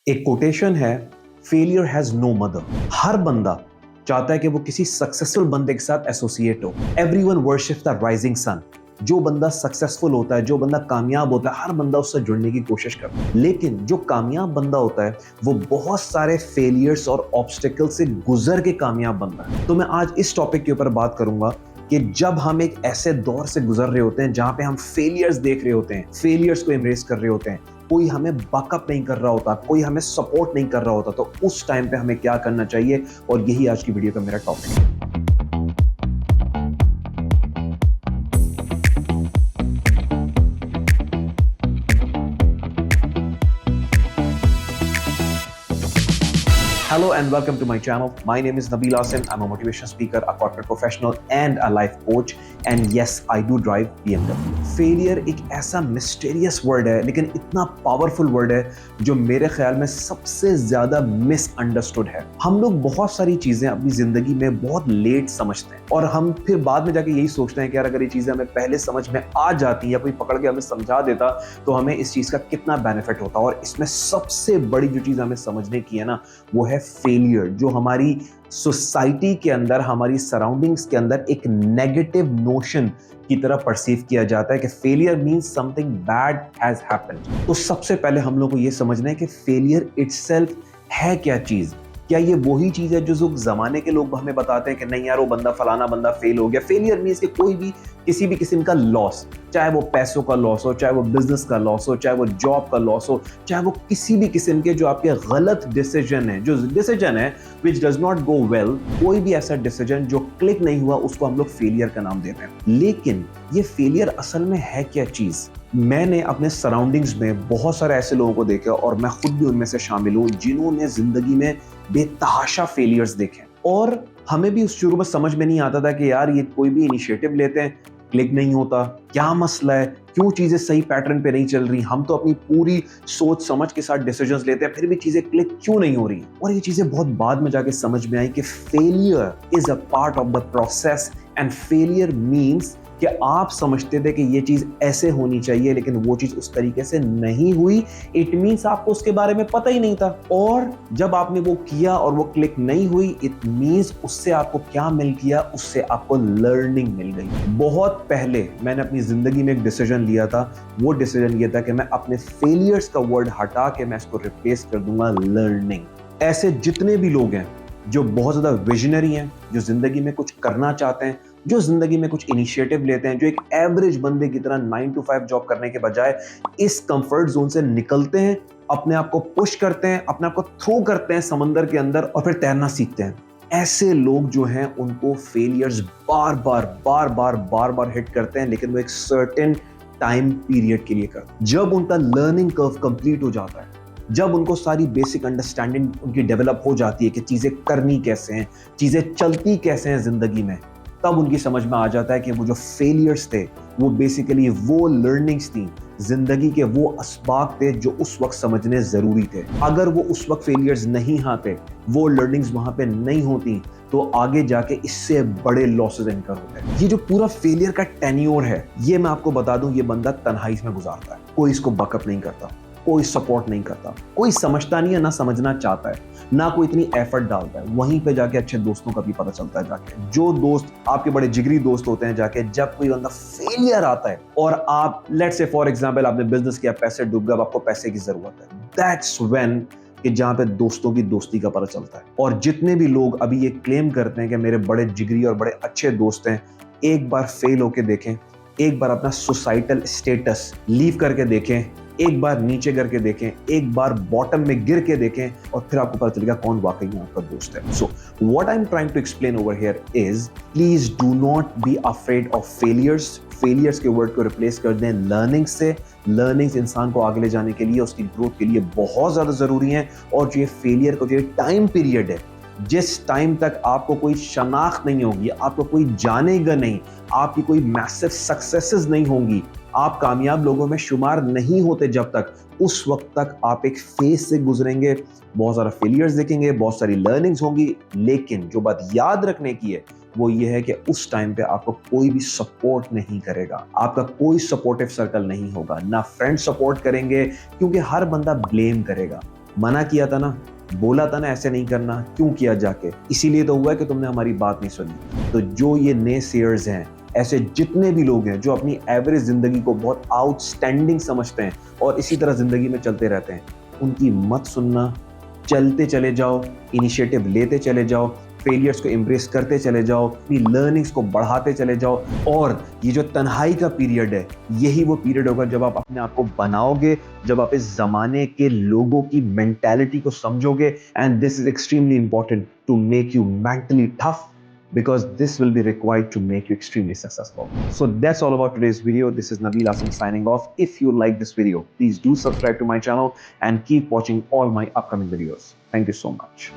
एक कोटेशन है, failure has no mother. हर बंदा चाहता है कि वो किसी सक्सेसफुल बंदे के साथ एसोसिएट हो। Everyone worships the rising sun. जो बंदा सक्सेसफुल होता है, जो बंदा कामयाब होता है, हर बंदा उससे जुड़ने की कोशिश करता है। लेकिन जो कामयाब बंदा होता है वो बहुत सारे फेलियर्स और ऑब्स्टिकल से गुजर के कामयाब बनता है। तो मैं आज इस टॉपिक के ऊपर बात करूंगा कि जब हम एक ऐसे दौर से गुजर रहे होते हैं जहां पे हम फेलियर्स देख रहे होते हैं, फेलियर्स को एम्ब्रेस कर रहे होते हैं, कोई हमें बैकअप नहीं कर रहा होता, कोई हमें सपोर्ट नहीं कर रहा होता, तो उस टाइम पे हमें क्या करना चाहिए, और यही आज की वीडियो का मेरा टॉपिक है। Hello and welcome to my channel. My name is Nabil Asim. I'm a motivational speaker, a corporate professional and a life coach. And yes, I do drive BMW. Failure एक ऐसा mysterious word है, लेकिन इतना powerful word है जो मेरे ख्याल में सबसे ज़्यादा misunderstood है। हम लोग बहुत सारी चीज़ें अपनी ज़िंदगी में बहुत लेट समझते हैं और हम फिर बाद में जाके यही सोचते हैं कि यार अगर ये चीज़ें हमें पहले समझ में आ जाती या कोई पकड़ के हमें समझा देता तो हमें इस चीज़ का कितना बेनिफिट होता। और इसमें सबसे बड़ी जो चीज़ हमें समझने की है ना, वो है फेलियर, जो हमारी सोसाइटी के अंदर, हमारी सराउंडिंग्स के अंदर एक नेगेटिव नोशन की तरह परसीव किया जाता है कि failure means something bad has happened. तो सबसे पहले हम लोग को ये समझना है कि फेलियर इटसेल्फ है क्या चीज। क्या ये वही चीज है जो जमाने के लोग हमें बताते हैं कि नहीं यार वो बंदा फलाना बंदा फेल हो गया। फेलियर मींस कि कोई भी किसी भी किस्म का लॉस, चाहे वो पैसों का लॉस हो, चाहे वो बिजनेस का लॉस हो, चाहे वो जॉब का लॉस हो, चाहे वो किसी भी किस्म के जो आपके गलत डिसीजन है, जो डिसीजन है which does not go well, कोई भी ऐसा डिसीजन जो क्लिक नहीं हुआ उसको हम लोग फेलियर का नाम देते हैं। लेकिन ये फेलियर असल में है क्या चीज? मैंने अपने सराउंडिंग्स में बहुत सारे ऐसे लोगों को देखा और मैं खुद भी उनमें से शामिल हूँ जिन्होंने जिंदगी में बेतहाशा फेलियर्स देखे। और हमें भी उस शुरू में समझ में नहीं आता था कि यार ये कोई भी इनिशिएटिव लेते हैं, क्लिक नहीं होता, क्या मसला है, क्यों चीजें सही पैटर्न पे नहीं चल रही। हम तो अपनी पूरी सोच समझ के साथ डिसीजंस लेते हैं, फिर भी चीजें क्लिक क्यों नहीं हो रही। और ये चीजें बहुत बाद में जाके समझ में आई कि failure is a part of the process and failure means कि आप समझते थे कि ये चीज ऐसे होनी चाहिए लेकिन वो चीज उस तरीके से नहीं हुई। इट मीन्स आपको उसके बारे में पता ही नहीं था, और जब आपने वो किया और वो क्लिक नहीं हुई, इट मीन्स उससे आपको क्या मिल गया, उससे आपको लर्निंग मिल गई। बहुत पहले मैंने अपनी जिंदगी में एक डिसीजन लिया था। वो डिसीजन ये था कि मैं अपने फेलियर्स का वर्ड हटा के मैं इसको रिप्लेस कर दूंगा लर्निंग। ऐसे जितने भी लोग हैं जो बहुत ज्यादा विजनरी हैं, जो जिंदगी में कुछ करना चाहते हैं, जो जिंदगी में कुछ इनिशिएटिव लेते हैं, जो एक एवरेज बंदे की तरह 9 to 5 जॉब करने के बजाय इस कंफर्ट जोन से निकलते हैं, अपने आप को पुश करते हैं, अपने आप को थ्रो करते हैं समंदर के अंदर और फिर तैरना सीखते हैं, ऐसे लोग जो हैं उनको फेलियर्स बार बार हिट करते हैं, लेकिन वो एक सर्टेन टाइम पीरियड के लिए करते हैं। जब उनका लर्निंग कर्व कंप्लीट हो जाता है, जब उनको सारी बेसिक अंडरस्टैंडिंग उनकी डेवलप हो जाती है कि चीजें करनी कैसे हैं, चीजें चलती कैसे हैं जिंदगी में, तब उनकी समझ में आ जाता है कि वो जो फेलियर्स थे वो बेसिकली वो लर्निंग्स थी, जिंदगी के वो असबाब थे जो उस वक्त समझने जरूरी थे। अगर वो उस वक्त फेलियर्स नहीं आते, वो लर्निंग्स वहां पे नहीं होती, तो आगे जाके इससे बड़े लॉसेस इनकर होते। ये जो पूरा फेलियर का टेन्योर है, ये मैं आपको बता दूं, ये बंदा तन्हाई में गुजारता है। कोई इसको बैकअप नहीं करता, कोई सपोर्ट नहीं करता, कोई समझता नहीं है, ना समझना चाहता है, ना कोई इतनी एफर्ट डालता है। वहीं पे जाके अच्छे दोस्तों का भी पता चलता है, जाके जो दोस्त आपके बड़े जिगरी दोस्त होते हैं, जाके जब कोई बंदा फेलियर आता है और आप लेट्स से फॉर एग्जांपल आपने बिजनेस किया, पैसे डूब गए, अब आपको पैसे की जरूरत है, दैट्स व्हेन कि जहां पे दोस्तों की दोस्ती का पता चलता है। और जितने भी लोग अभी ये क्लेम करते हैं कि मेरे बड़े जिगरी और बड़े अच्छे दोस्त हैं, एक बार फेल होके देखें, एक बार अपना सोसाइटल स्टेटस लीव करके देखें, एक बार नीचे करके देखें, एक बार बॉटम में गिर के देखें, और फिर आपको पता चलेगा कौन वाकई में आपका दोस्त है। So what I am trying to explain over here is, please do not be afraid of failures. Failures के वर्ड को रिप्लेस कर दें लर्निंग से। लर्निंग्स इंसान को आगे ले जाने के लिए, उसकी ग्रोथ के लिए बहुत ज्यादा जरूरी है। और जो ये फेलियर का जो टाइम पीरियड है, जिस टाइम तक आपको कोई शनाख्त नहीं होगी, आपको कोई जानेगा नहीं, आपकी कोई मैसिव सक्सेसेस नहीं होंगी, आप कामयाब लोगों में शुमार नहीं होते जब तक, उस वक्त तक आप एक फेज से गुजरेंगे, बहुत सारा फेलियर्स देखेंगे, बहुत सारी लर्निंग्स होंगी। लेकिन जो बात याद रखने की है वो ये है कि उस टाइम पे आपको कोई भी सपोर्ट नहीं करेगा, आपका कोई सपोर्टिव सर्कल नहीं होगा, ना फ्रेंड सपोर्ट करेंगे, क्योंकि हर बंदा ब्लेम करेगा। मना किया था ना, बोला था ना ऐसे नहीं करना, क्यों किया जाके? इसीलिए तो हुआ है कि तुमने हमारी बात नहीं सुनी। तो जो ये नए सेयर्स हैं, ऐसे जितने भी लोग हैं जो अपनी एवरेज जिंदगी को बहुत आउटस्टैंडिंग समझते हैं और इसी तरह जिंदगी में चलते रहते हैं, उनकी मत सुनना। चलते चले जाओ, इनिशिएटिव लेते चले जाओ, फेलियर्स को एम्ब्रेस करते चले जाओ, अपनी लर्निंग्स को बढ़ाते चले जाओ। और ये जो तन्हाई का पीरियड है, यही वो पीरियड होगा जब आप अपने आप को बनाओगे, जब आप इस जमाने के लोगों की मेंटालिटी को समझोगे। And this is extremely important to make you mentally tough, because this will be required to make you extremely successful. So that's all about today's video. This is Nabil Asim signing off. If you like this video, please do subscribe to my channel and keep watching all my upcoming videos. Thank you so much.